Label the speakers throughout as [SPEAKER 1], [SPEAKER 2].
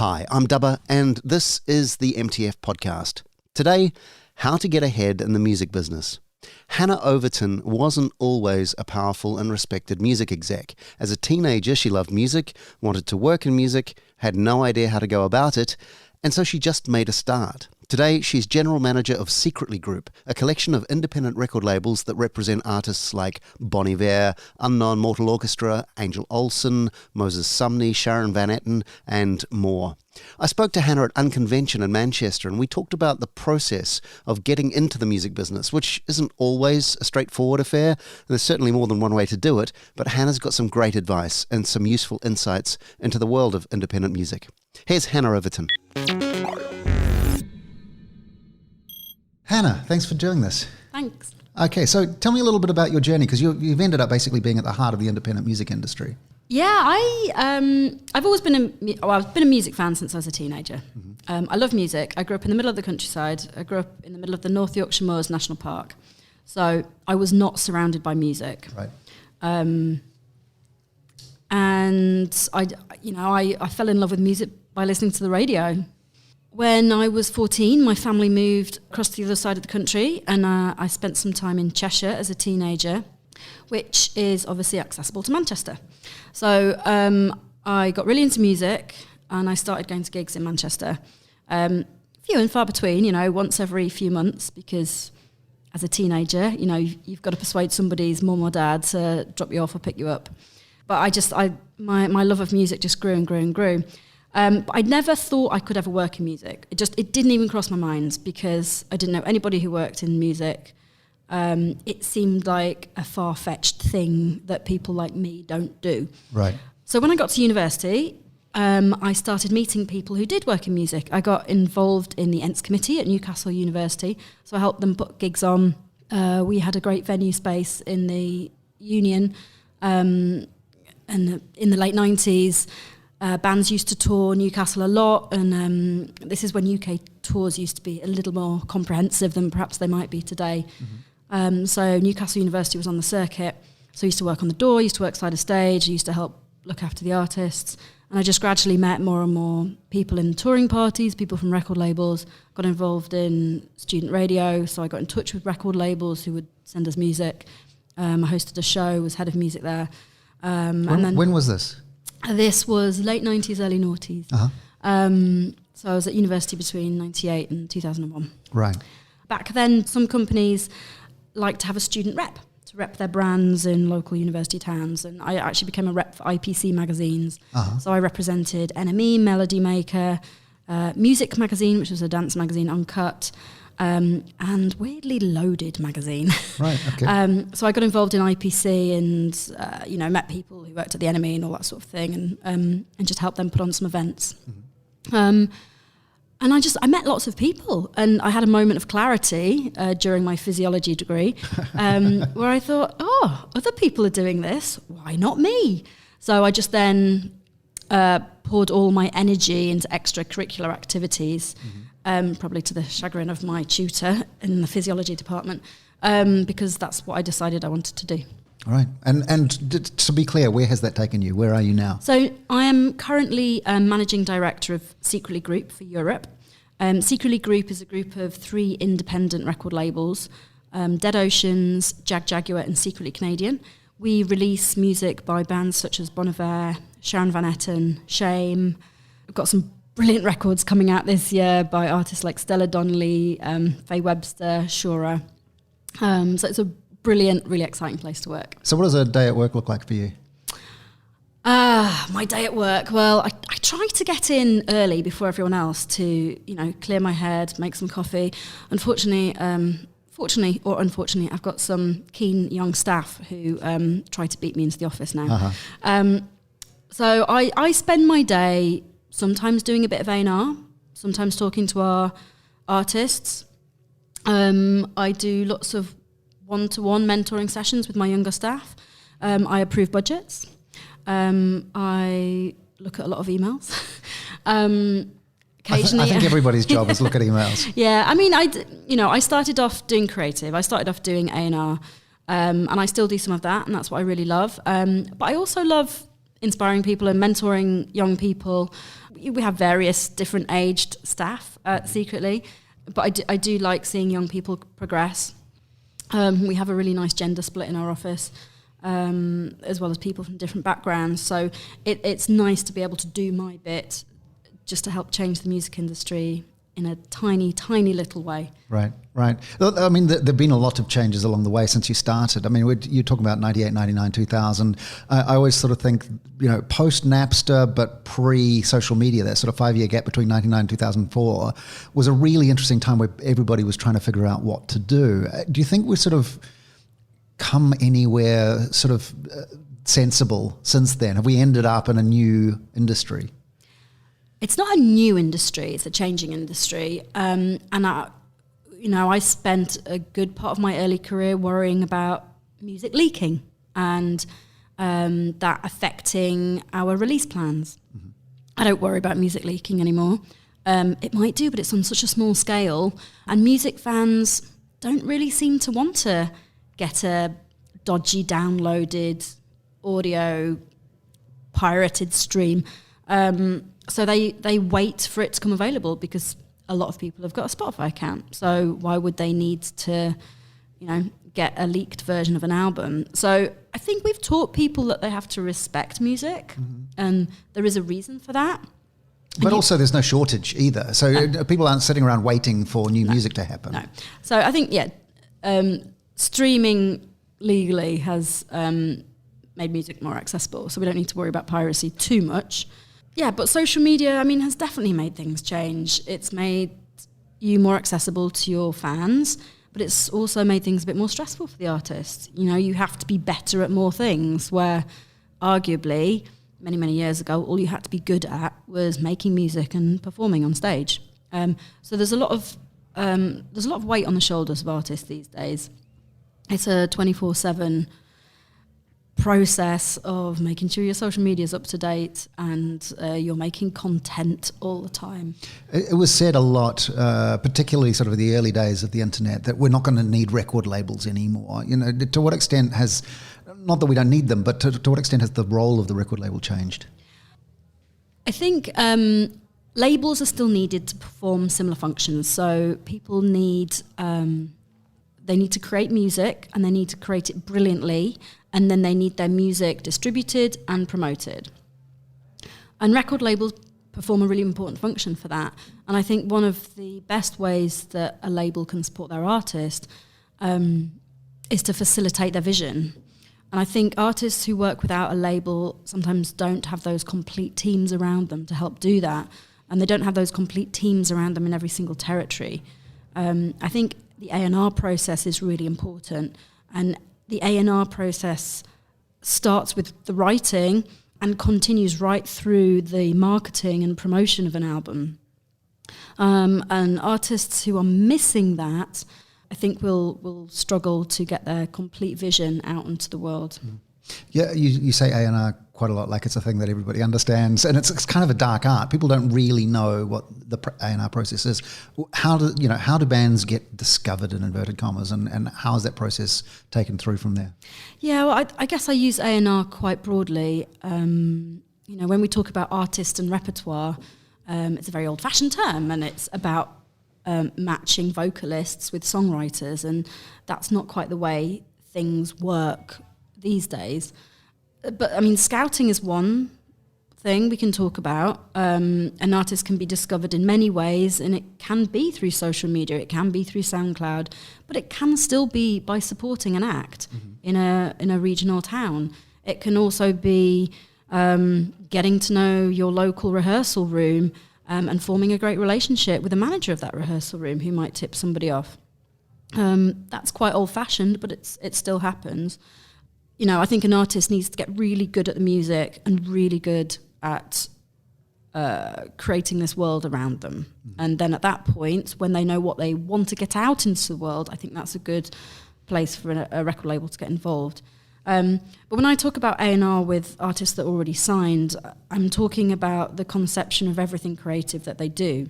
[SPEAKER 1] Hi, I'm Dubba, and this is the MTF podcast. Today, how to get ahead in the music business. Hannah Overton wasn't always a powerful and respected music exec. As a teenager, she loved music, wanted to work in music, had no idea how to go about it, and so she just made a start. Today, she's general manager of Secretly Group, a collection of independent record labels that represent artists like Bon Iver, Unknown Mortal Orchestra, Angel Olsen, Moses Sumney, Sharon Van Etten, and more. I spoke to Hannah at Unconvention in Manchester, and we talked about the process of getting into the music business, which isn't always a straightforward affair. There's certainly more than one way to do it, but Hannah's got some great advice and some useful insights into the world of independent music. Here's Hannah Overton. Hannah, thanks for doing this.
[SPEAKER 2] Thanks.
[SPEAKER 1] Okay, so tell me a little bit about your journey, because you've ended up basically being at the heart of the independent music industry.
[SPEAKER 2] Yeah, I've always been I've been a music fan since I was a teenager. Mm-hmm. I love music. I grew up in the middle of the countryside. I grew up in the middle of the North Yorkshire Moors National Park. So I was not surrounded by music.
[SPEAKER 1] Right.
[SPEAKER 2] And I fell in love with music by listening to the radio. When I was 14, my family moved across to the other side of the country, and I spent some time in Cheshire as a teenager, which is obviously accessible to Manchester. So I got really into music, and I started going to gigs in Manchester. Few and far between, once every few months, because as a teenager, you've got to persuade somebody's mum or dad to drop you off or pick you up. But my love of music just grew and grew and grew. But I never thought I could ever work in music. It didn't even cross my mind, because I didn't know anybody who worked in music. It seemed like a far-fetched thing that people like me don't do.
[SPEAKER 1] Right.
[SPEAKER 2] So when I got to university, I started meeting people who did work in music. I got involved in the Ents Committee at Newcastle University, so I helped them put gigs on. We had a great venue space in the Union, and in the late 90s. Bands used to tour Newcastle a lot, and this is when UK tours used to be a little more comprehensive than perhaps they might be today. Mm-hmm. So Newcastle University was on the circuit, so I used to work on the door, used to work side of stage, I used to help look after the artists, and I just gradually met more and more people in touring parties, people from record labels, got involved in student radio, so I got in touch with record labels who would send us music. I hosted a show, was head of music there.
[SPEAKER 1] When was this?
[SPEAKER 2] This was late 90s, early noughties. Uh-huh. So I was at university between 98 and 2001.
[SPEAKER 1] Right.
[SPEAKER 2] Back then, some companies liked to have a student rep, to rep their brands in local university towns. And I actually became a rep for IPC magazines. Uh-huh. So I represented NME, Melody Maker, Music Magazine, which was a dance magazine, Uncut, and Weirdly Loaded magazine.
[SPEAKER 1] Right, okay.
[SPEAKER 2] So I got involved in IPC and, met people who worked at the NME and all that sort of thing, and just helped them put on some events. Mm-hmm. And I met lots of people, and I had a moment of clarity during my physiology degree where I thought, other people are doing this, why not me? So I just then poured all my energy into extracurricular activities, probably to the chagrin of my tutor in the physiology department, because that's what I decided I wanted to do.
[SPEAKER 1] All right. And to be clear, where has that taken you? Where are you now?
[SPEAKER 2] So I am currently managing director of Secretly Group for Europe. Secretly Group is a group of 3 independent record labels, Dead Oceans, Jagjaguwar and Secretly Canadian. We release music by bands such as Bon Iver, Sharon Van Etten, Shame. We've got some brilliant records coming out this year by artists like Stella Donnelly, Faye Webster, Sharon. So it's a brilliant, really exciting place to work.
[SPEAKER 1] So what does a day at work look like for you?
[SPEAKER 2] My day at work. Well, I try to get in early before everyone else to, clear my head, make some coffee. Unfortunately, fortunately or unfortunately, I've got some keen young staff who try to beat me into the office now. Uh-huh. So I spend my day sometimes doing a bit of A&R, sometimes talking to our artists. I do lots of one-to-one mentoring sessions with my younger staff. I approve budgets. I look at a lot of emails. Occasionally,
[SPEAKER 1] I think everybody's job is look at emails.
[SPEAKER 2] Yeah, I mean, I started off doing creative. I started off doing A&R, and I still do some of that, and that's what I really love. But I also love inspiring people and mentoring young people. We have various different aged staff secretly, but I do like seeing young people progress. We have a really nice gender split in our office, as well as people from different backgrounds. So it's nice to be able to do my bit just to help change the music industry in a tiny, tiny little way.
[SPEAKER 1] Right. I mean, there have been a lot of changes along the way since you started. I mean, you're talking about 98, 99, 2000. I always sort of think, post-Napster but pre-social media, that sort of 5-year gap between 99 and 2004 was a really interesting time where everybody was trying to figure out what to do. Do you think we've sort of come anywhere sort of sensible since then? Have we ended up in a new industry?
[SPEAKER 2] It's not a new industry, it's a changing industry. And I spent a good part of my early career worrying about music leaking and that affecting our release plans. Mm-hmm. I don't worry about music leaking anymore. It might do, but it's on such a small scale. And music fans don't really seem to want to get a dodgy downloaded audio pirated stream. So they wait for it to come available because a lot of people have got a Spotify account. So why would they need to, get a leaked version of an album? So I think we've taught people that they have to respect music, and there is a reason for that.
[SPEAKER 1] But also there's no shortage either. So people aren't sitting around waiting for new music to happen.
[SPEAKER 2] No. So I think, streaming legally has made music more accessible. So we don't need to worry about piracy too much. Yeah, but social media, has definitely made things change. It's made you more accessible to your fans, but it's also made things a bit more stressful for the artist. You have to be better at more things, where arguably many, many years ago, all you had to be good at was making music and performing on stage. So there's a lot of weight on the shoulders of artists these days. It's a 24/7 process of making sure your social media is up to date and you're making content all the time.
[SPEAKER 1] It was said a lot, particularly sort of the early days of the internet, that we're not going to need record labels anymore. To what extent has, not that we don't need them, but to what extent has the role of the record label changed?
[SPEAKER 2] I think labels are still needed to perform similar functions. So people need to create music, and they need to create it brilliantly, and then they need their music distributed and promoted. And record labels perform a really important function for that. And I think one of the best ways that a label can support their artist is to facilitate their vision. And I think artists who work without a label sometimes don't have those complete teams around them to help do that. And they don't have those complete teams around them in every single territory. I think the A&R process is really important. And the A&R process starts with the writing and continues right through the marketing and promotion of an album. And artists who are missing that, I think will struggle to get their complete vision out into the world.
[SPEAKER 1] Yeah, you say A&R quite a lot, like it's a thing that everybody understands, and it's kind of a dark art. People don't really know what the A&R process is. How do bands get discovered, in inverted commas, and how is that process taken through from there? Yeah,
[SPEAKER 2] well, I guess I use A&R quite broadly. When we talk about artist and repertoire, it's a very old-fashioned term, and it's about matching vocalists with songwriters, and that's not quite the way things work these days. But scouting is one thing we can talk about. An artist can be discovered in many ways, and it can be through social media, it can be through SoundCloud, but it can still be by supporting an act in a regional town. It can also be getting to know your local rehearsal room and forming a great relationship with the manager of that rehearsal room who might tip somebody off. That's quite old-fashioned, but it still happens. I think an artist needs to get really good at the music and really good at creating this world around them. And then at that point, when they know what they want to get out into the world, I think that's a good place for a record label to get involved. But when I talk about A&R with artists that are already signed, I'm talking about the conception of everything creative that they do.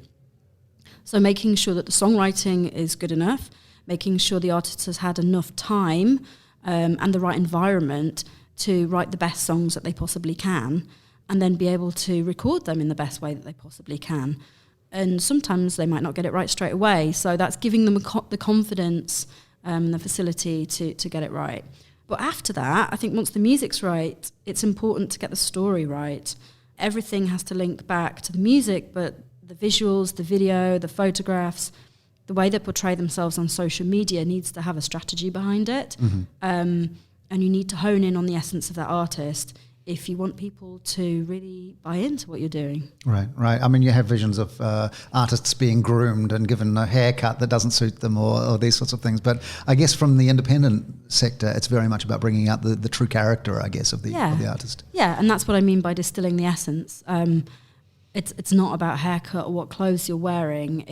[SPEAKER 2] So making sure that the songwriting is good enough, making sure the artist has had enough time and the right environment to write the best songs that they possibly can and then be able to record them in the best way that they possibly can. And sometimes they might not get it right straight away. So that's giving them the confidence, the facility to get it right. But after that, I think once the music's right, it's important to get the story right. Everything has to link back to the music, but the visuals, the video, the photographs, the way they portray themselves on social media needs to have a strategy behind it. And you need to hone in on the essence of that artist if you want people to really buy into what you're doing.
[SPEAKER 3] Right. I mean, you have visions of artists being groomed and given a haircut that doesn't suit them or these sorts of things. But I guess from the independent sector, it's very much about bringing out the true character, I guess, of the artist.
[SPEAKER 2] Yeah, and that's what I mean by distilling the essence. It's not about haircut or what clothes you're wearing.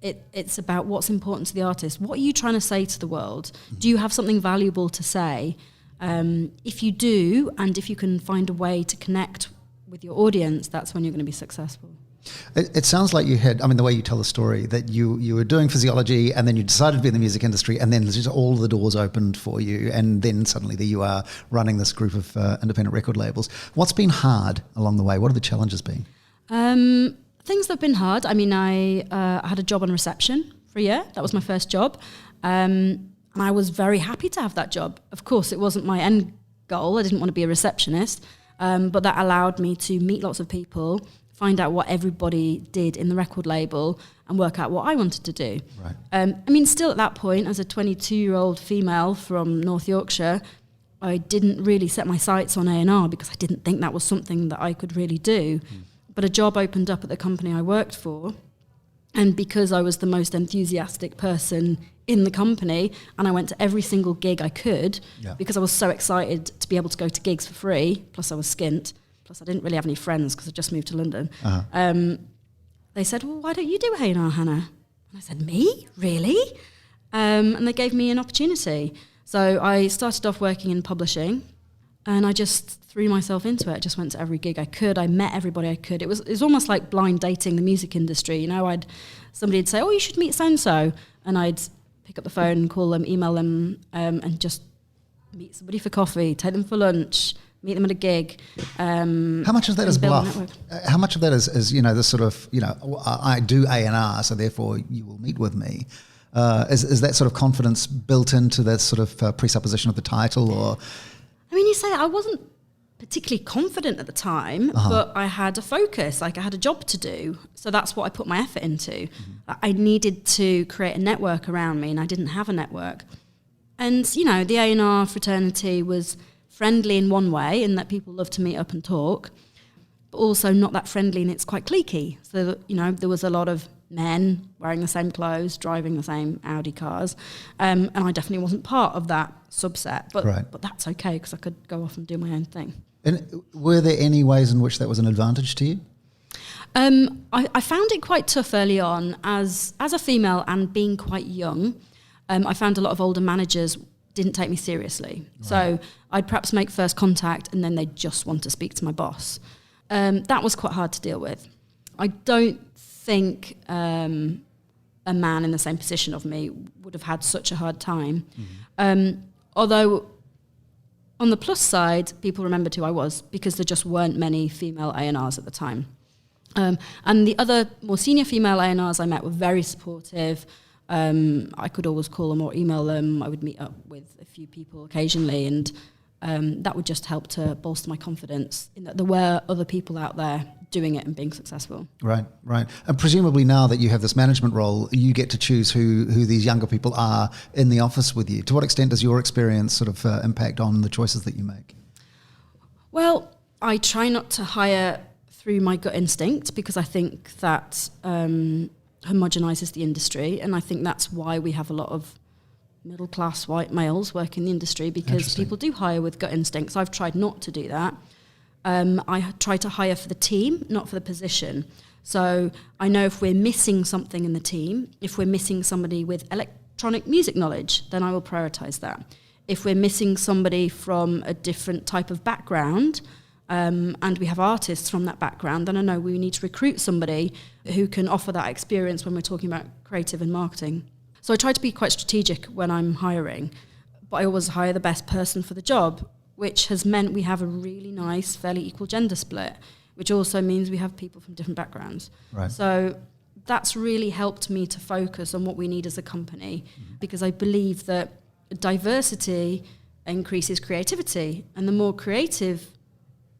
[SPEAKER 2] It's about what's important to the artist. What are you trying to say to the world? Do you have something valuable to say? If you do, and if you can find a way to connect with your audience, that's when you're going to be successful.
[SPEAKER 3] It sounds like you had, I mean, the way you tell the story, that you were doing physiology and then you decided to be in the music industry and then just all the doors opened for you and then suddenly there you are running this group of independent record labels. What's been hard along the way? What have the challenges been?
[SPEAKER 2] Things that have been hard. I mean, I had a job on reception for a year. That was my first job. And I was very happy to have that job. Of course, it wasn't my end goal. I didn't want to be a receptionist. But that allowed me to meet lots of people, find out what everybody did in the record label and work out what I wanted to do.
[SPEAKER 3] Right.
[SPEAKER 2] I mean, still at that point, as a 22-year-old female from North Yorkshire, I didn't really set my sights on A&R because I didn't think that was something that I could really do. But a job opened up at the company I worked for. And because I was the most enthusiastic person in the company, and I went to every single gig I could, because I was so excited to be able to go to gigs for free, plus I was skint, plus I didn't really have any friends because I just moved to London. They said, well, why don't you do A&R, Hannah? And I said, me? Really? And they gave me an opportunity. So I started off working in publishing, and I just threw myself into it. I just went to every gig I could. I met everybody I could. It was almost like blind dating the music industry. You know, somebody would say, oh, you should meet so-and-so. And I'd pick up the phone and call them, email them, and just meet somebody for coffee, take them for lunch, meet them at a gig.
[SPEAKER 3] How much of that is bluff? How much of that is this sort of, I do A&R, so therefore you will meet with me. Is that sort of confidence built into that sort of presupposition of the title? Or
[SPEAKER 2] I mean, you say I wasn't particularly confident at the time, but I had a focus, like I had a job to do. So that's what I put my effort into. I needed to create a network around me, and I didn't have a network. And, the A&R fraternity was friendly in one way, in that people love to meet up and talk, but also not that friendly, and it's quite cliquey. So, there was a lot of men wearing the same clothes, driving the same Audi cars, and I definitely wasn't part of that subset, but that's okay because I could go off and do my own thing.
[SPEAKER 3] And were there any ways in which that was an advantage to you?
[SPEAKER 2] I found it quite tough early on as a female and being quite young. I found a lot of older managers didn't take me seriously. Right. So I'd perhaps make first contact and then they'd just want to speak to my boss. That was quite hard to deal with. I don't think a man in the same position of me would have had such a hard time. Although on the plus side, people remembered who I was because there just weren't many female A&Rs at the time. And the other more senior female A&Rs I met were very supportive. I could always call them or email them. I would meet up with a few people occasionally, and that would just help to bolster my confidence in that there were other people out there doing it and being successful. Right.
[SPEAKER 3] And presumably now that you have this management role, you get to choose who these younger people are in the office with you. To what extent does your experience sort of impact on the choices that you make?
[SPEAKER 2] Well, I try not to hire through my gut instinct because I think that homogenises the industry, and I think that's why we have a lot of middle-class white males work in the industry, because people do hire with gut instincts. I've tried not to do that. I try to hire for the team, not for the position. So I know if we're missing something in the team, if we're missing somebody with electronic music knowledge, then I will prioritise that. If we're missing somebody from a different type of background, and we have artists from that background, then I know we need to recruit somebody who can offer that experience when we're talking about creative and marketing. So I try to be quite strategic when I'm hiring, but I always hire the best person for the job. which has meant we have a really nice, fairly equal gender split, which also means we have people from different backgrounds.
[SPEAKER 3] Right.
[SPEAKER 2] So that's really helped me to focus on what we need as a company, because I believe that diversity increases creativity, and the more creative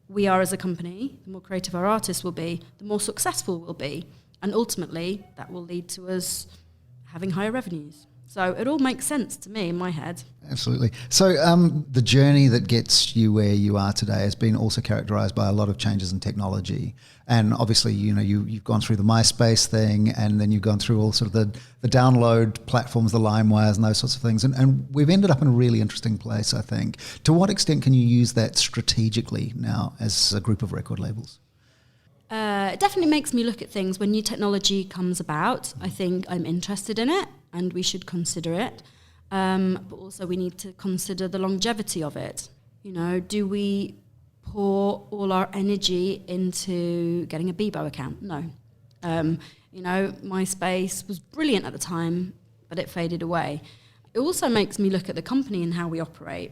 [SPEAKER 2] we are as a company, the more creative our artists will be, the more successful we'll be, and ultimately that will lead to us having higher revenues. So it all makes sense to me in my head.
[SPEAKER 3] Absolutely. So the journey that gets you where you are today has been also characterized by a lot of changes in technology. And obviously, you've gone through the MySpace thing, and then you've gone through all sort of the download platforms, the LimeWires and those sorts of things. And we've ended up in a really interesting place, I think. To what extent can you use that strategically now as a group of record labels?
[SPEAKER 2] It definitely makes me look at things. When new technology comes about, I think I'm interested in it and we should consider it. But also we need to consider the longevity of it. Do we pour all our energy into getting a Bebo account? No. MySpace was brilliant at the time, but it faded away. It also makes me look at the company and how we operate.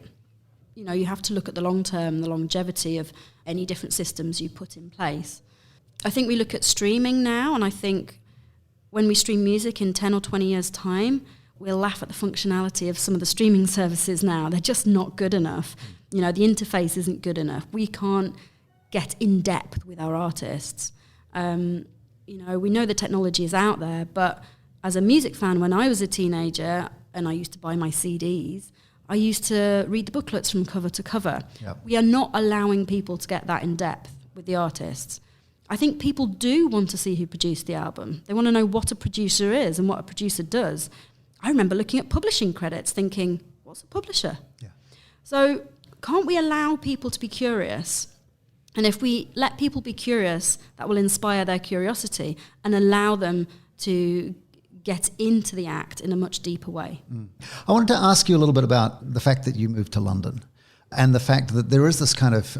[SPEAKER 2] You have to look at the long term, the longevity of any different systems you put in place. I think we look at streaming now, and I think when we stream music in 10 or 20 years' time, we'll laugh at the functionality of some of the streaming services now. They're just not good enough. The interface isn't good enough. We can't get in depth with our artists. We know the technology is out there, but as a music fan, when I was a teenager and I used to buy my CDs, I used to read the booklets from cover to cover. Yep. We are not allowing people to get that in depth with the artists. I think people do want to see who produced the album. They want to know what a producer is and what a producer does. I remember looking at publishing credits thinking, what's a publisher? Yeah. So can't we allow people to be curious? And if we let people be curious, that will inspire their curiosity and allow them to get into the act in a much deeper way.
[SPEAKER 3] I wanted to ask you a little bit about the fact that you moved to London and the fact that there is this kind of...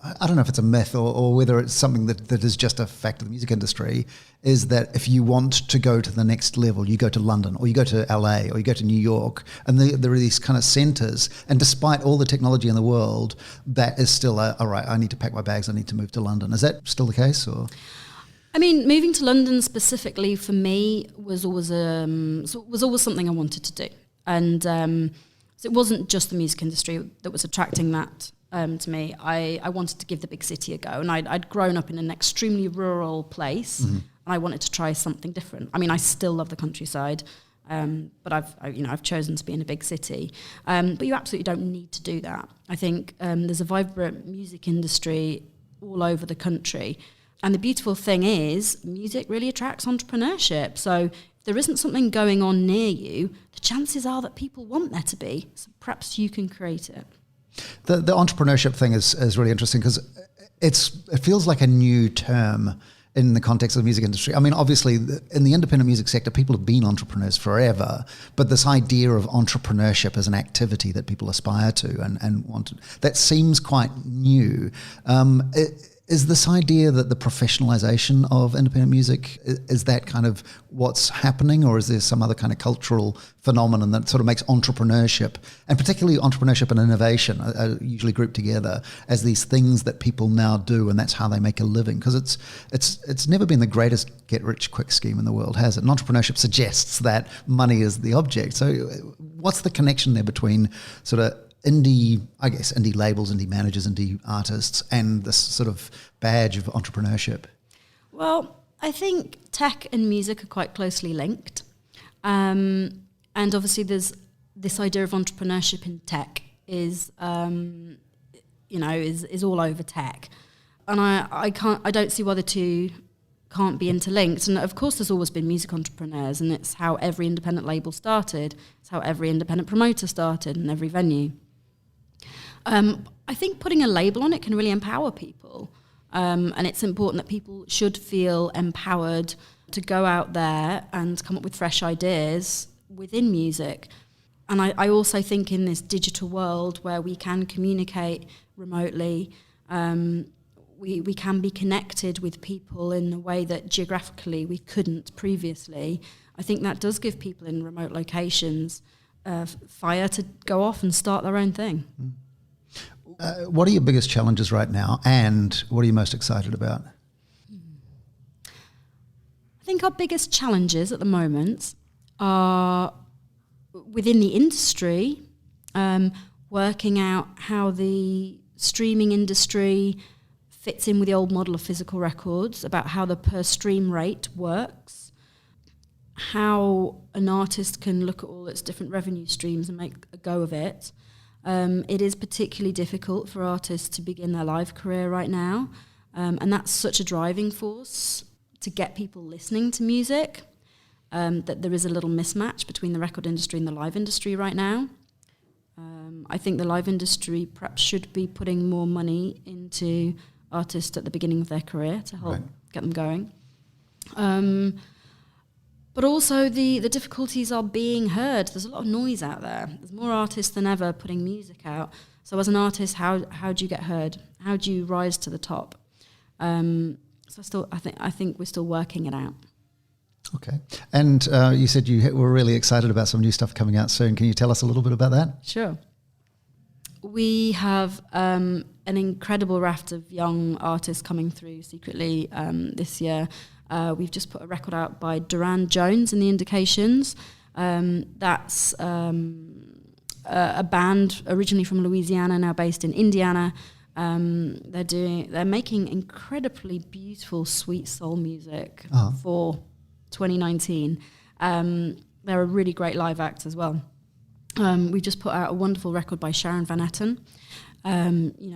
[SPEAKER 3] I don't know if it's a myth or whether it's something that is just a fact of the music industry, is that if you want to go to the next level, you go to London or you go to LA or you go to New York, and there are these kind of centers. And despite all the technology in the world, that is still all right, I need to pack my bags, I need to move to London. Is that still the case? Or?
[SPEAKER 2] I mean, moving to London specifically for me was always something I wanted to do. And so it wasn't just the music industry that was attracting that to me. I wanted to give the big city a go, and I'd grown up in an extremely rural place, and I wanted to try something different. I mean, I still love the countryside, but I've chosen to be in a big city. But you absolutely don't need to do that. I think there's a vibrant music industry all over the country, and the beautiful thing is music really attracts entrepreneurship. So if there isn't something going on near you, the chances are that people want there to be. So perhaps you can create it.
[SPEAKER 3] The entrepreneurship thing is really interesting because it feels like a new term in the context of the music industry. I mean, obviously, in the independent music sector, people have been entrepreneurs forever, but this idea of entrepreneurship as an activity that people aspire to and want, that seems quite new. Is this idea that the professionalization of independent music, is that kind of what's happening, or is there some other kind of cultural phenomenon that sort of makes entrepreneurship, and particularly entrepreneurship and innovation, are usually grouped together as these things that people now do, and that's how they make a living? Because it's never been the greatest get-rich-quick scheme in the world, has it? And entrepreneurship suggests that money is the object. So what's the connection there between sort of indie labels, indie managers, indie artists, and this sort of badge of entrepreneurship?
[SPEAKER 2] Well, I think tech and music are quite closely linked. And obviously there's this idea of entrepreneurship in tech is all over tech. And I don't see why the two can't be interlinked. And of course there's always been music entrepreneurs, and it's how every independent label started. It's how every independent promoter started and every venue. I think putting a label on it can really empower people. And it's important that people should feel empowered to go out there and come up with fresh ideas within music. And I also think in this digital world where we can communicate remotely, we can be connected with people in a way that geographically we couldn't previously. I think that does give people in remote locations fire to go off and start their own thing.
[SPEAKER 3] What are your biggest challenges right now, and what are you most excited about?
[SPEAKER 2] I think our biggest challenges at the moment are within the industry, working out how the streaming industry fits in with the old model of physical records, about how the per stream rate works, how an artist can look at all its different revenue streams and make a go of it. It is particularly difficult for artists to begin their live career right now, and that's such a driving force to get people listening to music, that there is a little mismatch between the record industry and the live industry right now. I think the live industry perhaps should be putting more money into artists at the beginning of their career to help get them going. But also the difficulties are being heard. There's a lot of noise out there. There's more artists than ever putting music out. So as an artist, how do you get heard? How do you rise to the top? So I think we're still working it out.
[SPEAKER 3] Okay. And you said you were really excited about some new stuff coming out soon. Can you tell us a little bit about that?
[SPEAKER 2] Sure. We have an incredible raft of young artists coming through secretly this year. We've just put a record out by Durand Jones in the Indications. That's a band originally from Louisiana, now based in Indiana. They're making incredibly beautiful, sweet soul music for 2019. They're a really great live act as well. We just put out a wonderful record by Sharon van Etten.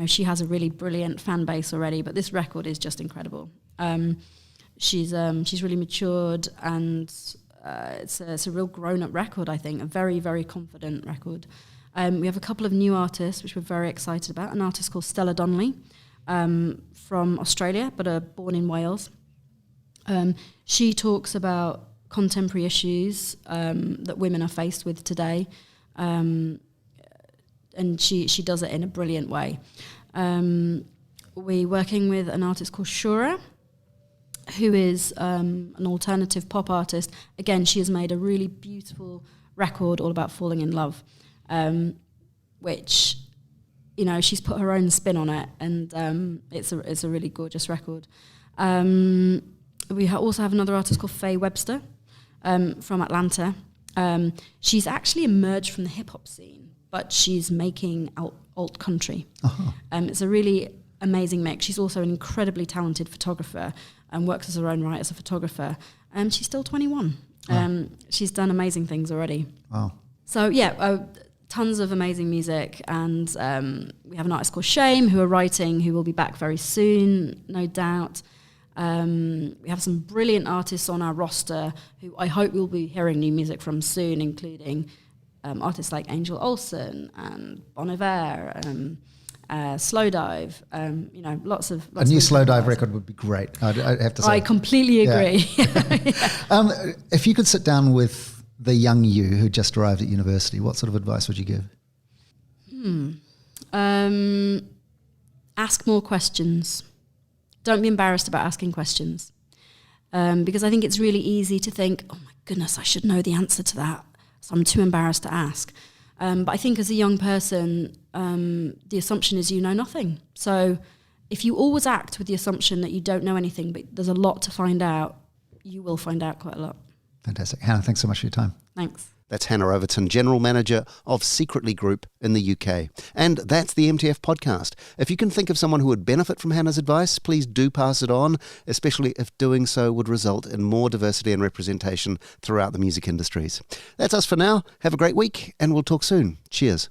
[SPEAKER 2] She has a really brilliant fan base already, but this record is just incredible. She's really matured, and it's a real grown-up record, I think, a very, very confident record. We have a couple of new artists, which we're very excited about. An artist called Stella Donnelly from Australia, but born in Wales. She talks about contemporary issues that women are faced with today, and she does it in a brilliant way. We're working with an artist called Sharon, who is an alternative pop artist. Again, she has made a really beautiful record all about falling in love, which, she's put her own spin on it, and it's a really gorgeous record. We also have another artist called Faye Webster from Atlanta. She's actually emerged from the hip-hop scene, but she's making alt country. Uh-huh. It's a really amazing mix. She's also an incredibly talented photographer and works as her own right as a photographer. She's still 21. She's done amazing things already. Wow. So, tons of amazing music. And we have an artist called Shame who will be back very soon, no doubt. We have some brilliant artists on our roster who I hope we'll be hearing new music from soon, including artists like Angel Olsen and Bon Iver, Slow Dive, lots of
[SPEAKER 3] a new Slow Dive record would be great. I have to say,
[SPEAKER 2] I completely agree.
[SPEAKER 3] Yeah. If you could sit down with the young you who just arrived at university, what sort of advice would you give?
[SPEAKER 2] Ask more questions. Don't be embarrassed about asking questions, because I think it's really easy to think, oh my goodness, I should know the answer to that, so I'm too embarrassed to ask. But I think as a young person, the assumption is you know nothing. So if you always act with the assumption that you don't know anything, but there's a lot to find out, you will find out quite a lot.
[SPEAKER 3] Fantastic. Hannah, thanks so much for your time.
[SPEAKER 2] Thanks.
[SPEAKER 1] That's Hannah Overton, General Manager of Secretly Group in the UK. And that's the MTF podcast. If you can think of someone who would benefit from Hannah's advice, please do pass it on, especially if doing so would result in more diversity and representation throughout the music industries. That's us for now. Have a great week, and we'll talk soon. Cheers.